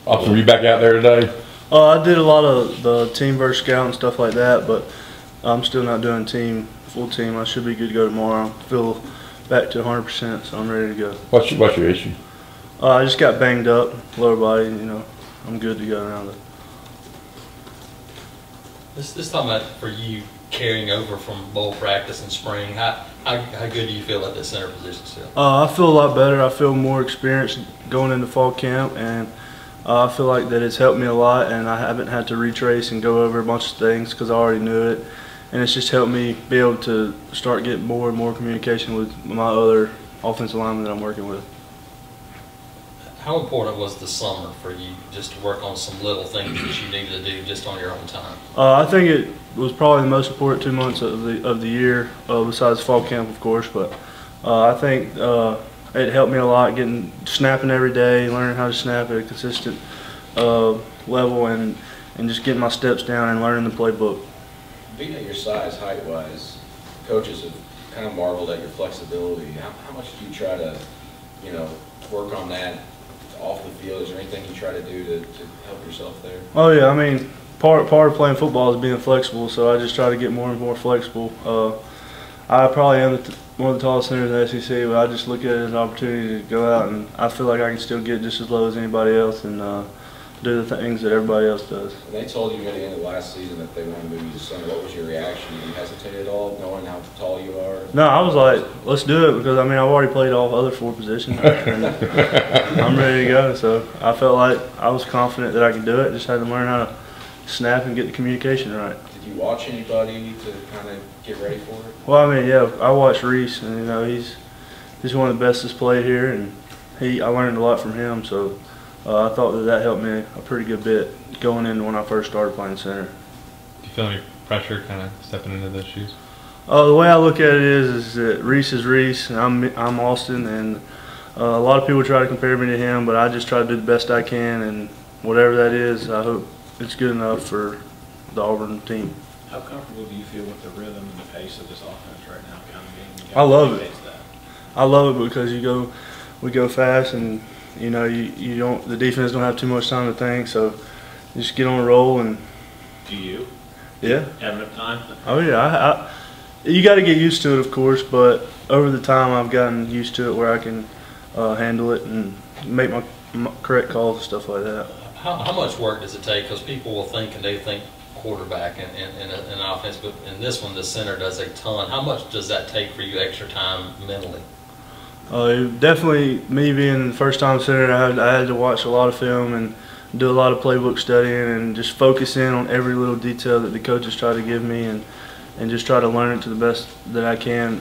Austin, were you back out there today? I did a lot of the team versus scout and stuff like that, but I'm still not doing full team. I should be good to go tomorrow. I feel back to 100%, so I'm ready to go. What's your issue? I just got banged up, lower body. I'm good to go around it. This time about for you carrying over from bowl practice in spring. How good do you feel at the center position still? I feel a lot better. I feel more experienced going into fall camp, and I feel like that it's helped me a lot, and I haven't had to retrace and go over a bunch of things because I already knew it. And it's just helped me be able to start getting more and more communication with my other offensive linemen that I'm working with. How important was the summer for you just to work on some little things that you needed to do just on your own time? I think it was probably the most important 2 months of the year, besides fall camp, of course. But I think it helped me a lot snapping every day, learning how to snap at a consistent level, and just getting my steps down and learning the playbook. Being at your size, height-wise, coaches have kind of marveled at your flexibility. How much do you try to, work on that off the field? Is there anything you try to do to help yourself there? Oh yeah, I mean, part of playing football is being flexible, so I just try to get more and more flexible. I probably am one of the tallest centers in the SEC, but I just look at it as an opportunity to go out, and I feel like I can still get just as low as anybody else and do the things that everybody else does. When they told you at the end of last season that they wanted to move you to center, what was your reaction? Did you hesitate at all, knowing how tall you are? No, I was like, let's do it, because I mean, I've already played all other 4 positions, and I'm ready to go. So I felt like I was confident that I could do it. Just had to learn how to snap and get the communication right. Did you watch anybody to kind of get ready for it? Well, I mean, yeah, I watched Reese, and he's one of the best that's played here, and I learned a lot from him. So I thought that helped me a pretty good bit going into when I first started playing center. Do you feel any pressure kind of stepping into those shoes? The way I look at it is that Reese is Reese, and I'm Austin, and a lot of people try to compare me to him, but I just try to do the best I can, and whatever that is, I hope it's good enough for the Auburn team. How comfortable do you feel with the rhythm and the pace of this offense right now? Kind of game? I love it. I love it because we go fast, and the defense don't have too much time to think, so just get on a roll. And do you? Yeah. Have enough time? Oh yeah. You got to get used to it, of course, but over the time I've gotten used to it where I can handle it and make my correct calls and stuff like that. How much work does it take? Because people will think, and they think quarterback in an offense, but in this one the center does a ton. How much does that take for you extra time mentally? Definitely, me being the first-time center, I had to watch a lot of film and do a lot of playbook studying and just focus in on every little detail that the coaches try to give me and just try to learn it to the best that I can.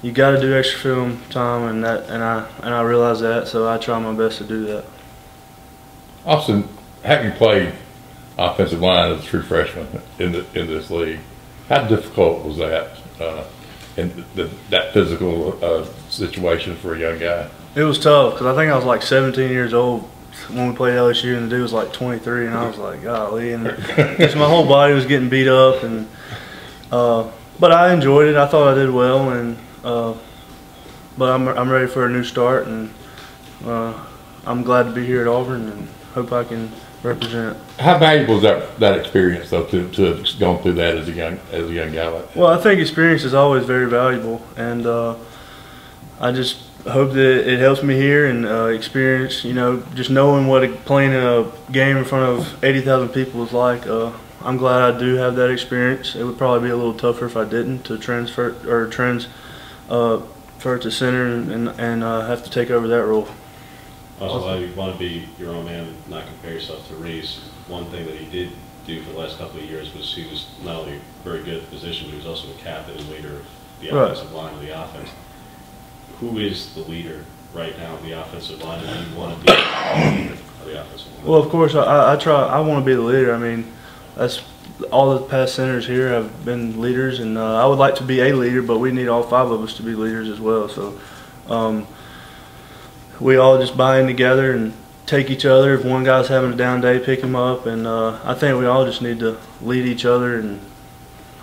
You got to do extra film time, and I realize that, so I try my best to do that. Austin, having played offensive line as a true freshman in this league, how difficult was that? In that physical situation for a young guy? It was tough because I think I was like 17 years old when we played LSU, and the dude was like 23, and I was like, golly, and just my whole body was getting beat up, and but I enjoyed it. I thought I did well, and but I'm ready for a new start, and I'm glad to be here at Auburn, and hope I can represent. How valuable is that experience, though, to have gone through that as a young guy like that? Well, I think experience is always very valuable, and I just hope that it helps me here and experience, just knowing what playing in a game in front of 80,000 people is like. I'm glad I do have that experience. It would probably be a little tougher if I didn't, to transfer to center and have to take over that role. Also, you want to be your own man and not compare yourself to Reese. One thing that he did do for the last couple of years was he was not only very good at the position, but he was also the captain and leader of the offensive line of the offense. Who is the leader right now of the offensive line, and do you want to be the leader of the offensive line? Well, of course, I want to be the leader. I mean, that's all the past centers here have been leaders, and I would like to be a leader, but we need all 5 of us to be leaders as well. So we all just buy in together and take each other. If one guy's having a down day, pick him up, and I think we all just need to lead each other. And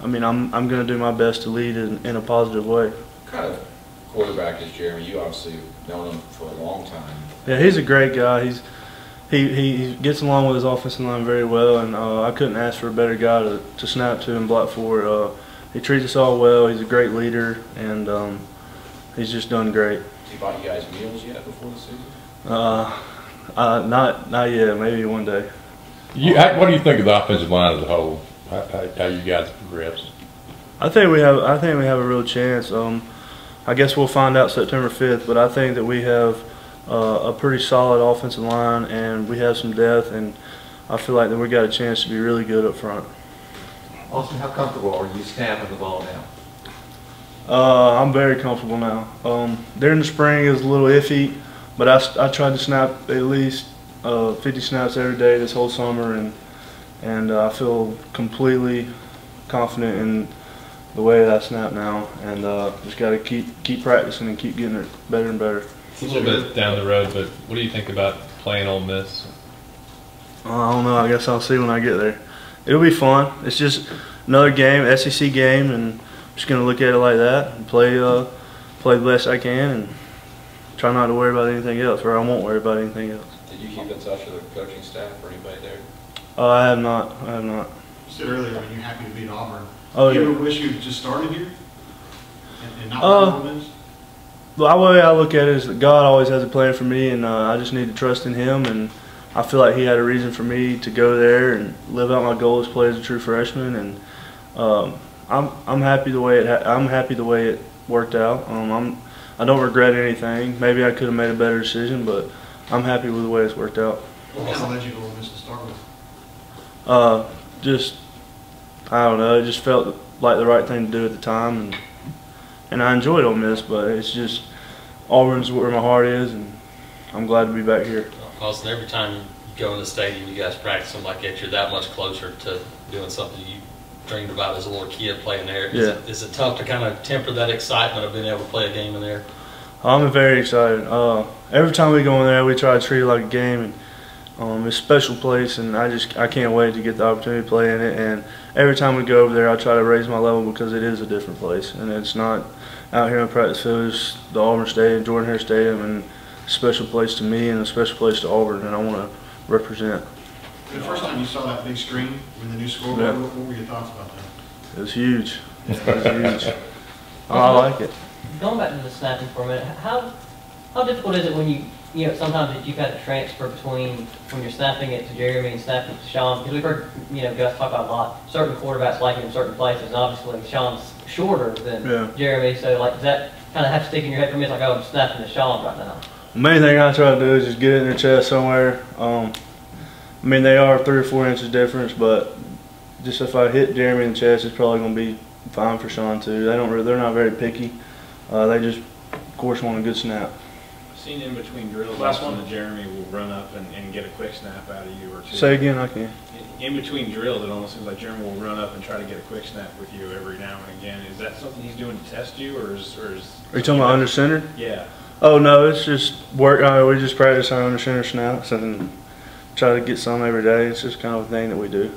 I mean, I'm going to do my best to lead in a positive way. What kind of quarterback is Jeremy? You obviously known him for a long time. Yeah, he's a great guy. he gets along with his offensive line very well, and I couldn't ask for a better guy to snap to and block for. He treats us all well. He's a great leader, and he's just done great. Has he bought you guys meals yet before the season? Not yet. Maybe one day. What do you think of the offensive line as a whole? How you guys progressed? I think we have a real chance. I guess we'll find out September 5th, but I think that we have a pretty solid offensive line, and we have some depth, and I feel like that we got a chance to be really good up front. Austin, how comfortable are you snapping the ball now? I'm very comfortable now. During the spring it was a little iffy, but I tried to snap at least 50 snaps every day this whole summer, and I feel completely confident in the way that I snap now, and just got to keep practicing and keep getting it better and better. It's a little bit down the road, but what do you think about playing Ole Miss? I don't know. I guess I'll see when I get there. It'll be fun. It's just another game, SEC game, and I'm just gonna look at it like that and play the best I can, and try not to worry about anything else, or I won't worry about anything else. Did you keep in touch with the coaching staff or anybody there? I have not. I have not. You said earlier when you're happy to be at Auburn. Oh, Do you yeah. ever wish you had just started here and not Ole Miss? The way I look at it is that God always has a plan for me, and I just need to trust in Him. And I feel like He had a reason for me to go there and live out my goal as play as a true freshman. And I'm happy the way it worked out. I don't regret anything. Maybe I could have made a better decision, but I'm happy with the way it's worked out. What kind of led you to Ole Miss to start with? I don't know. It just felt like the right thing to do at the time, and I enjoyed Ole Miss, but it's just Auburn's where my heart is, and I'm glad to be back here. Austin, every time you go in the stadium, you guys practice them like that, you're that much closer to doing something you dreamed about as a little kid playing there. Is it tough to kind of temper that excitement of being able to play a game in there? I'm very excited. Every time we go in there, we try to treat it like a game, and it's a special place, and I can't wait to get the opportunity to play in it. And every time we go over there, I try to raise my level because it is a different place, and it's not out here in the practice field. It's the Auburn Stadium, Jordan Hare Stadium, and a special place to me and a special place to Auburn, and I want to represent. The first time you saw that big screen with the new scoreboard, Yeah. what were your thoughts about that? It was huge. It was huge. I like it. Going back to the snapping for a minute, how difficult is it when you know, sometimes you've had to transfer between when you're snapping it to Jeremy and snapping it to Sean? Because we've heard, Gus talk about a lot. Certain quarterbacks like it in certain places, and obviously Sean's shorter than Jeremy, so like does that kind of have to stick in your head for me? It's like, oh, I'm snapping to Sean right now. The main thing I try to do is just get it in their chest somewhere. I mean, they are 3 or 4 inches difference, but just if I hit Jeremy in the chest, it's probably going to be fine for Sean too. They're not very picky. They just, of course, want a good snap. Seen in between drills, Austin and Jeremy will run up and get a quick snap out of you or two. Say again, I can. In between drills, it almost seems like Jeremy will run up and try to get a quick snap with you every now and again. Is that something he's doing to test you, or is? Are you talking about under center? Yeah. Oh no, it's just work. We just practice our under center snaps and try to get some every day. It's just kind of a thing that we do.